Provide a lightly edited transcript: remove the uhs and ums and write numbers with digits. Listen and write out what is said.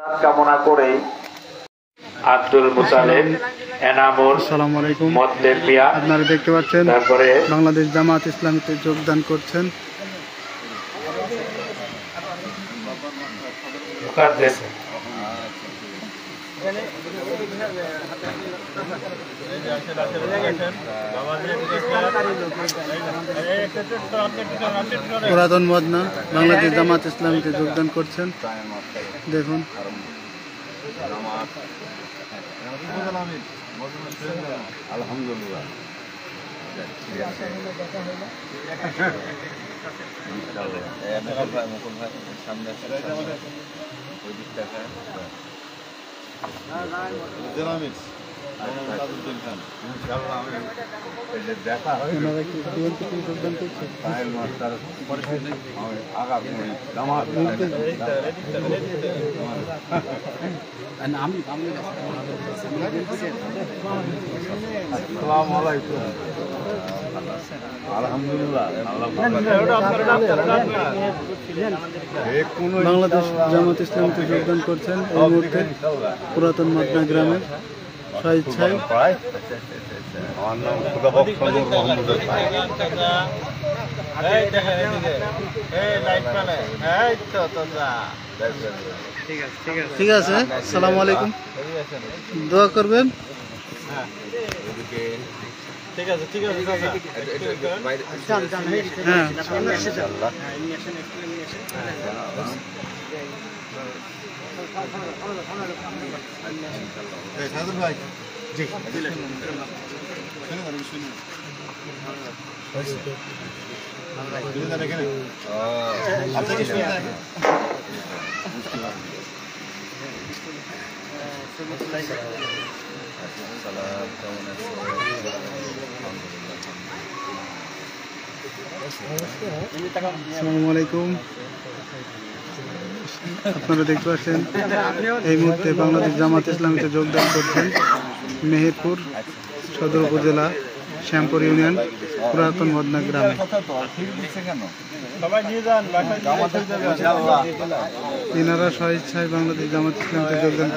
কামনা করে আব্দুল মুতালেব এনামুল আসসালামু আলাইকুম। মতলেবিয়া আপনারা দেখতে পাচ্ছেন তারপরে বাংলাদেশ জামাত ইসলামীতে যোগদান করছেন। মুকাদ্দেস পুরাতন মদনা বাংলাদেশ জামাত ইসলামীতে যোগদান করছেন। দেখুন আলহামদুলিল্লাহ দেখা হয় ওনারা কি বিএনপিতে যোগদান করছেন? আলহামদুলিল্লাহ বাংলাদেশ জামাত ইসলামীতে যোগদান করছেন এই মুহূর্তে পুরাতন মদনা গ্রামের স্বেচ্ছায় আমার নাম খুদাবক সন্দর মোহাম্মদের ভাই। ঠিক আছে। আসসালামু আলাইকুম। দোয়া করবেন। হ্যাঁ ভাই জি আসসালামু আলাইকুম। আপনারা দেখতে পাচ্ছেন এই মুহূর্তে বাংলাদেশ জামাত ইসলামীতে যোগদান করছেন মেহেরপুর সদর উপজেলা শ্যামপুর ইউনিয়ন পুরাতন মদনা গ্রামে। এনারা স্বেচ্ছায় বাংলাদেশ জামাত ইসলামীতে যোগদান